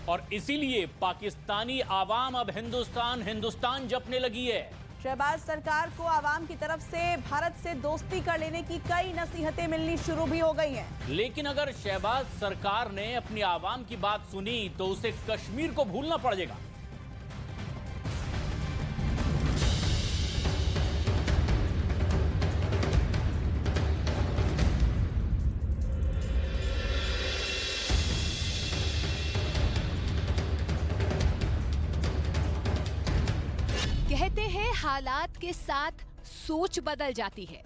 और इसीलिए पाकिस्तानी आवाम अब हिंदुस्तान हिंदुस्तान जपने लगी है। शहबाज सरकार को आवाम की तरफ से भारत से दोस्ती कर लेने की कई नसीहतें मिलनी शुरू भी हो गई हैं। लेकिन अगर शहबाज सरकार ने अपनी आवाम की बात सुनी तो उसे कश्मीर को भूलना पड़ेगा। कहते हैं हालात के साथ सोच बदल जाती है।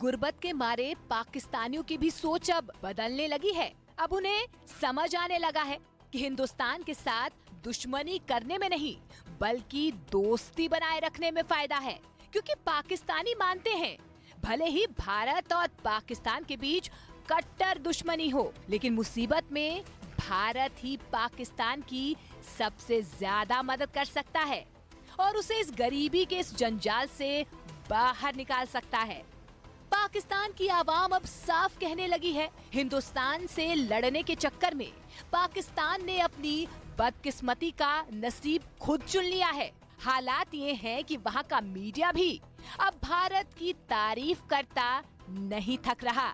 गुर्बत के मारे पाकिस्तानियों की भी सोच अब बदलने लगी है। अब उन्हें समझ आने लगा है कि हिंदुस्तान के साथ दुश्मनी करने में नहीं बल्कि दोस्ती बनाए रखने में फायदा है, क्योंकि पाकिस्तानी मानते हैं भले ही भारत और पाकिस्तान के बीच कट्टर दुश्मनी हो, लेकिन मुसीबत में भारत ही पाकिस्तान की सबसे ज्यादा मदद कर सकता है और उसे इस गरीबी के इस जंजाल से बाहर निकाल सकता है। पाकिस्तान की आवाम अब साफ कहने लगी है, हिंदुस्तान से लड़ने के चक्कर में पाकिस्तान ने अपनी बदकिस्मती का नसीब खुद चुन लिया है। हालात ये हैं कि वहाँ का मीडिया भी अब भारत की तारीफ करता नहीं थक रहा।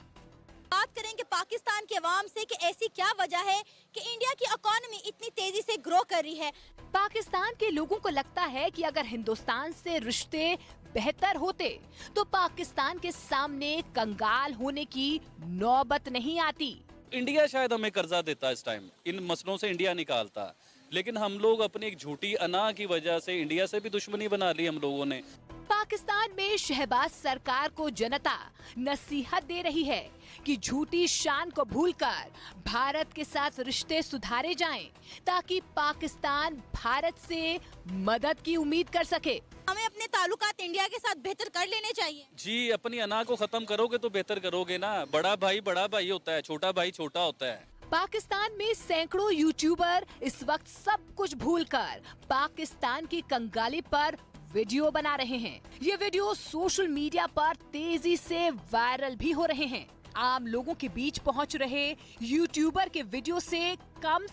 बात करेंगे पाकिस्तान के अवाम से कि ऐसी क्या वजह है कि इंडिया की इकोनॉमी इतनी तेजी से ग्रो कर रही है। पाकिस्तान के लोगों को लगता है कि अगर हिंदुस्तान से रिश्ते बेहतर होते तो पाकिस्तान के सामने कंगाल होने की नौबत नहीं आती। इंडिया शायद हमें कर्जा देता इस टाइम, इन मसलों से इंडिया निकालता, लेकिन हम लोग अपनी एक झूठी अना की वजह से इंडिया से भी दुश्मनी बना ली हम लोगों ने। पाकिस्तान में शहबाज सरकार को जनता नसीहत दे रही है कि झूठी शान को भूलकर भारत के साथ रिश्ते सुधारे जाएं, ताकि पाकिस्तान भारत से मदद की उम्मीद कर सके। हमें अपने ताल्लुकात इंडिया के साथ बेहतर कर लेने चाहिए। जी, अपनी अना को खत्म करोगे तो बेहतर करोगे ना। बड़ा भाई होता है, छोटा भाई छोटा होता है। पाकिस्तान में सैकड़ों यूट्यूबर इस वक्त सब कुछ भूलकर पाकिस्तान की कंगाली पर वीडियो बना रहे हैं। ये वीडियो सोशल मीडिया पर तेजी से वायरल भी हो रहे हैं। आम लोगों के बीच पहुंच रहे यूट्यूबर के वीडियो से कम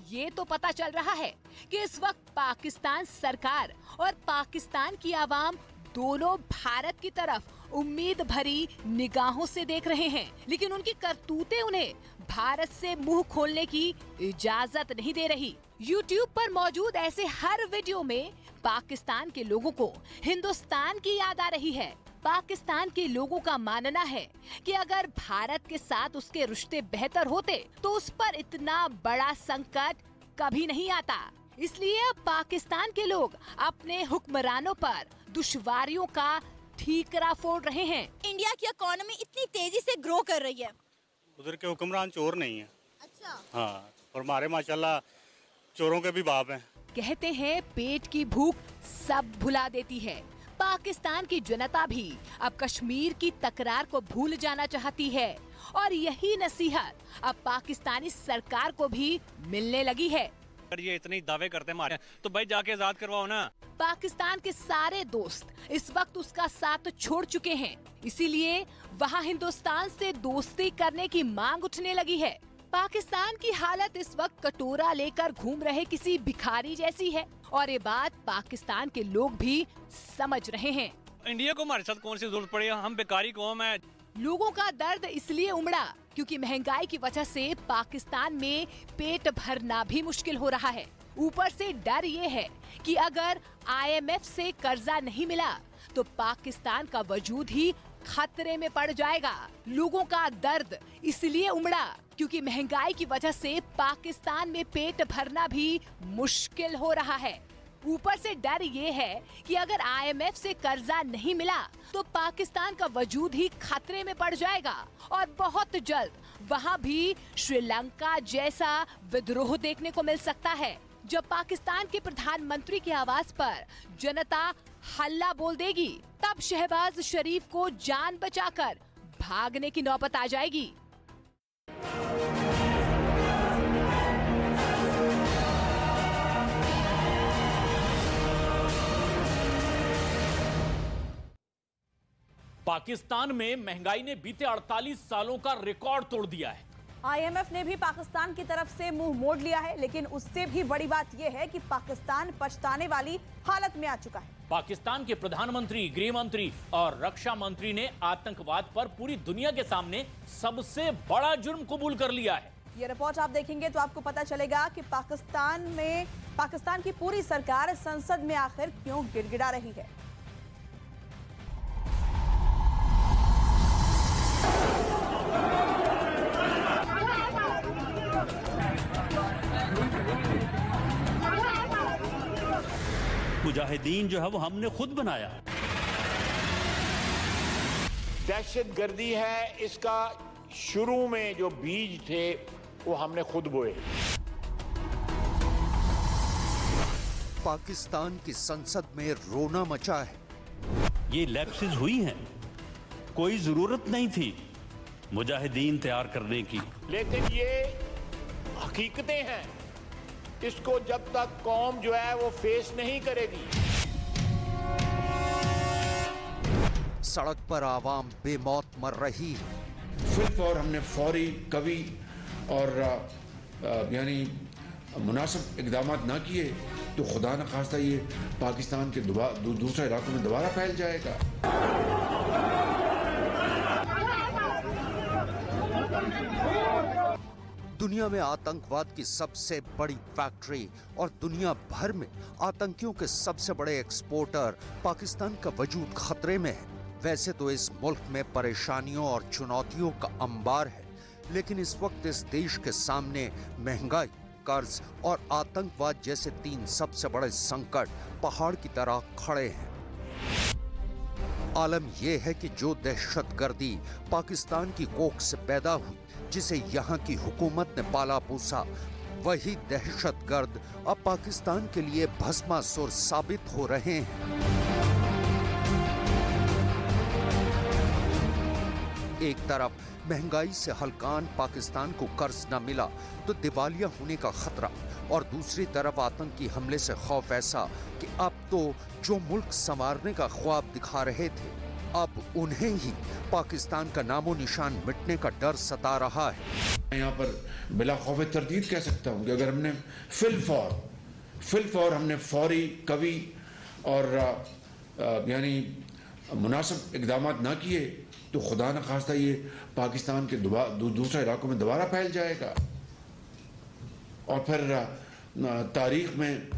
ये तो पता चल रहा है कि इस वक्त पाकिस्तान सरकार और पाकिस्तान की आवाम दोनों भारत की तरफ उम्मीद भरी निगाहों से देख रहे हैं, लेकिन उनकी करतूतें उन्हें भारत से मुंह खोलने की इजाजत नहीं दे रही। YouTube पर मौजूद ऐसे हर वीडियो में पाकिस्तान के लोगों को हिंदुस्तान की याद आ रही है। पाकिस्तान के लोगों का मानना है कि अगर भारत के साथ उसके रिश्ते बेहतर होते तो उस पर इतना बड़ा संकट कभी नहीं आता। इसलिए अब पाकिस्तान के लोग अपने हुक्मरानों पर दुश्वारियों का ठीकरा फोड़ रहे हैं। इंडिया की इकोनॉमी इतनी तेजी से ग्रो कर रही है। उधर के हुक्मरान चोर नहीं है। अच्छा। हाँ, और हमारे माशाल्लाह चोरों के भी बाप हैं। कहते हैं पेट की भूख सब भुला देती है। पाकिस्तान की जनता भी अब कश्मीर की तकरार को भूल जाना चाहती है और यही नसीहत अब पाकिस्तानी सरकार को भी मिलने लगी है। अगर ये इतने दावे करते मारे तो भाई जाके आजाद करवाओ ना। पाकिस्तान के सारे दोस्त इस वक्त उसका साथ छोड़ चुके हैं, इसीलिए वहाँ हिंदुस्तान से दोस्ती करने की मांग उठने लगी है। पाकिस्तान की हालत इस वक्त कटोरा लेकर घूम रहे किसी भिखारी जैसी है और ये बात पाकिस्तान के लोग भी समझ रहे हैं। इंडिया को हमारे साथ कौन सी जरूरत पड़ी, हम बेकारी कौम है। लोगों का दर्द इसलिए उमड़ा क्योंकि महंगाई की वजह से पाकिस्तान में पेट भरना भी मुश्किल हो रहा है। ऊपर से डर ये है कि अगर IMF से कर्जा नहीं मिला तो पाकिस्तान का वजूद ही खतरे में पड़ जाएगा। लोगों का दर्द इसलिए उमड़ा क्योंकि महंगाई की वजह से पाकिस्तान में पेट भरना भी मुश्किल हो रहा है। ऊपर से डर ये है कि अगर IMF से कर्जा नहीं मिला तो पाकिस्तान का वजूद ही खतरे में पड़ जाएगा और बहुत जल्द वहाँ भी श्रीलंका जैसा विद्रोह देखने को मिल सकता है। जब पाकिस्तान के प्रधानमंत्री के आवाज पर जनता हल्ला बोल देगी तब शहबाज शरीफ को जान बचाकर भागने की नौबत आ जाएगी। पाकिस्तान में महंगाई ने बीते 48 सालों का रिकॉर्ड तोड़ दिया है। IMF ने भी पाकिस्तान की तरफ से मुंह मोड़ लिया है, लेकिन उससे भी बड़ी बात यह है कि पाकिस्तान पछताने वाली हालत में आ चुका है। पाकिस्तान के प्रधानमंत्री, गृह मंत्री और रक्षा मंत्री ने आतंकवाद पर पूरी दुनिया के सामने सबसे बड़ा जुर्म कबूल कर लिया है। ये रिपोर्ट आप देखेंगे तो आपको पता चलेगा कि पाकिस्तान की पूरी सरकार संसद में आखिर क्यों गिड़गिड़ा रही है। मुजाहिदीन जो है वो हमने खुद बनाया। दहशतगर्दी है, इसका शुरू में जो बीज थे वो हमने खुद बोए। पाकिस्तान की संसद में रोना मचा है। ये लैप्सेस हुई हैं, कोई जरूरत नहीं थी मुजाहिदीन तैयार करने की, लेकिन ये हकीकतें हैं, इसको जब तक कौम जो है वो फेस नहीं करेगी। सड़क पर आवाम बेमौत मर रही है। फिलफौर हमने फौरी, कवि और यानी मुनासिब इकदाम ना किए तो खुदा न खास्ता ये पाकिस्तान के दूसरे इलाकों में दोबारा फैल जाएगा। दुनिया में आतंकवाद की सबसे बड़ी फैक्ट्री और दुनिया भर में आतंकियों के सबसे बड़े एक्सपोर्टर पाकिस्तान का वजूद खतरे में है। वैसे तो इस मुल्क में परेशानियों और चुनौतियों का अंबार है, लेकिन इस वक्त इस देश के सामने महंगाई, कर्ज और आतंकवाद जैसे तीन सबसे बड़े संकट पहाड़ की तरह खड़े हैं। आलम यह है कि जो दहशतगर्दी पाकिस्तान की कोख से पैदा हुई, जिसे यहाँ की हुकूमत ने पाला पोसा, वही दहशतगर्द अब पाकिस्तान के लिए भस्मासुर साबित हो रहे हैं। एक तरफ महंगाई से हलकान पाकिस्तान को कर्ज न मिला तो दिवालिया होने का खतरा, और दूसरी तरफ आतंकी हमले से खौफ ऐसा कि अब तो जो मुल्क संवारने का ख्वाब दिखा रहे थे, अब उन्हें ही पाकिस्तान का नामो निशान मिटने का डर सता रहा है। यहाँ पर बिला खौफ तरदीद कह सकता हूँ कि अगर हमने फिलफौर हमने फौरी, कवि और यानी मुनासिब इकदाम ना किए तो खुदा न खास्ता ये पाकिस्तान के दूसरे इलाकों में दोबारा फैल जाएगा, और फिर तारीख में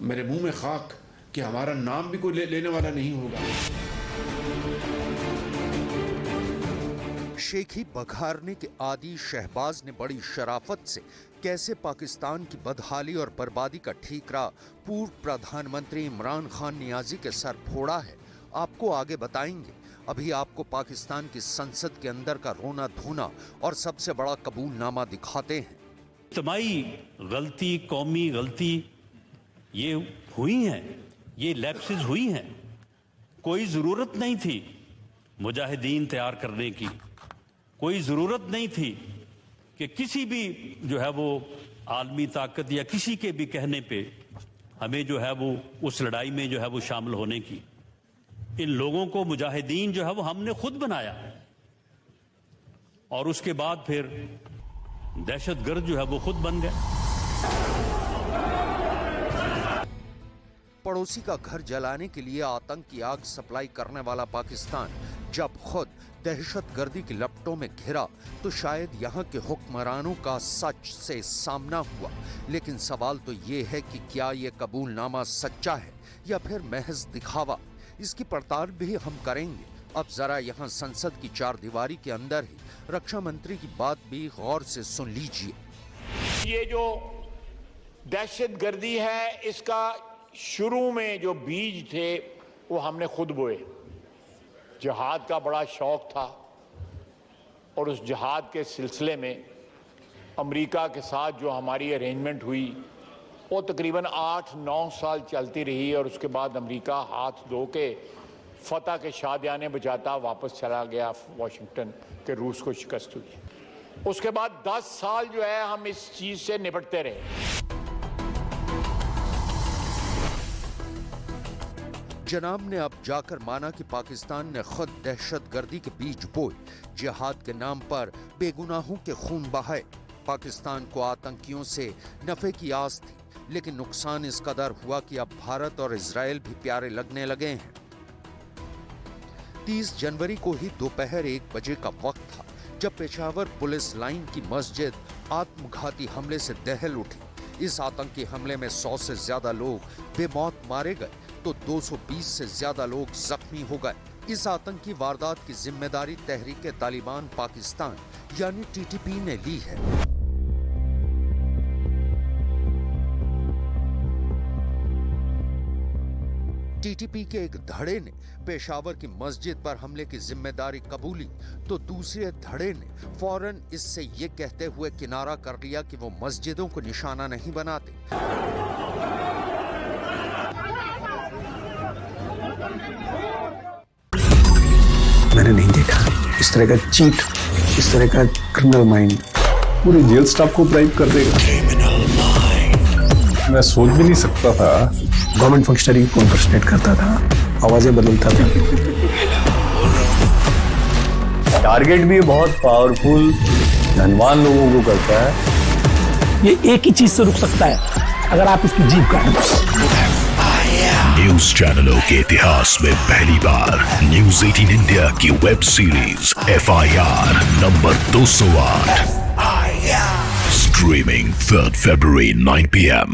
मेरे मुंह में खाक कि हमारा नाम भी कोई लेने वाला नहीं होगा। शेखी बघारने के आदी शहबाज ने बड़ी शराफत से कैसे पाकिस्तान की बदहाली और बर्बादी का ठीकरा पूर्व प्रधानमंत्री इमरान खान नियाजी के सर फोड़ा है, आपको आगे बताएंगे। अभी आपको पाकिस्तान की संसद के अंदर का रोना धोना और सबसे बड़ा कबूलनामा दिखाते हैं। इज्तिमाई गलती, कौमी गलती ये हुई हैं, ये लैप्सेस हुई हैं, कोई ज़रूरत नहीं थी मुजाहिदीन तैयार करने की, कोई ज़रूरत नहीं थी कि किसी भी जो है वो आलमी ताकत या किसी के भी कहने पे हमें जो है वो उस लड़ाई में जो है वो शामिल होने की। इन लोगों को मुजाहिदीन जो है वो हमने खुद बनाया, और उसके बाद फिर दहशतगर्द जो है वो खुद बन गए। पड़ोसी का घर जलाने के लिए आतंक की आग सप्लाई करने वाला पाकिस्तान जब खुद दहशतगर्दी की लपटों में घिरा तो शायद यहाँ के हुक्मरानों का सच से सामना हुआ। लेकिन सवाल तो ये है कि क्या ये कबूलनामा सच्चा है या फिर महज दिखावा? इसकी पड़ताल भी हम करेंगे। अब जरा यहाँ संसद की चार दीवारी के अंदर ही रक्षा मंत्री की बात भी गौर से सुन लीजिए। ये जो दहशतगर्दी है, इसका शुरू में जो बीज थे वो हमने खुद बोए। जिहाद का बड़ा शौक था और उस जिहाद के सिलसिले में अमेरिका के साथ जो हमारी अरेंजमेंट हुई वो तकरीबन 8-9 साल चलती रही, और उसके बाद अमेरिका हाथ धो के फतह के शादियाने बजाता वापस चला गया वाशिंगटन के रूस को शिकस्त हुई। उसके बाद 10 साल जो है हम इस चीज से निपटते रहे। जनाब ने अब जाकर माना कि पाकिस्तान ने खुद दहशतगर्दी के बीज बोए, जिहाद के नाम पर बेगुनाहों के खून बहाए। पाकिस्तान को आतंकियों से नफे की आस थी, लेकिन नुकसान इस कदर हुआ कि अब भारत और इजराइल भी प्यारे लगने लगे हैं। 30 जनवरी को ही दोपहर 1 बजे का वक्त था जब पेशावर पुलिस लाइन की मस्जिद आत्मघाती हमले से दहल उठी। इस आतंकी हमले में 100 से ज्यादा लोग बेमौत मारे गए तो 220 से ज्यादा लोग जख्मी हो गए। इस आतंकी वारदात की जिम्मेदारी तहरीक तालिबान पाकिस्तान यानी टीटीपी ने ली है। टीटीपी के एक धड़े ने पेशावर की मस्जिद पर हमले की जिम्मेदारी कबूली तो दूसरे धड़े ने फौरन इससे ये कहते हुए किनारा कर लिया कि वो मस्जिदों को निशाना नहीं बनाते। मैंने नहीं देखा इस तरह का चीट, इस तरह का क्रिमिनल माइंड पूरे जेल स्टाफ को ब्राइब कर देगा। मैं सोच भी नहीं सकता था। गवर्नमेंट फंक्शनरी को इम्पर्सनेट करता था, आवाजें बदलता था। टारगेट भी बहुत पावरफुल धनवान लोगों को करता है। ये एक ही चीज से रुक सकता है, अगर आप इसकी जीभ काट दो। न्यूज चैनलों के इतिहास में पहली बार न्यूज 18 इंडिया की web series FIR number 208 streaming 3 February 9 PM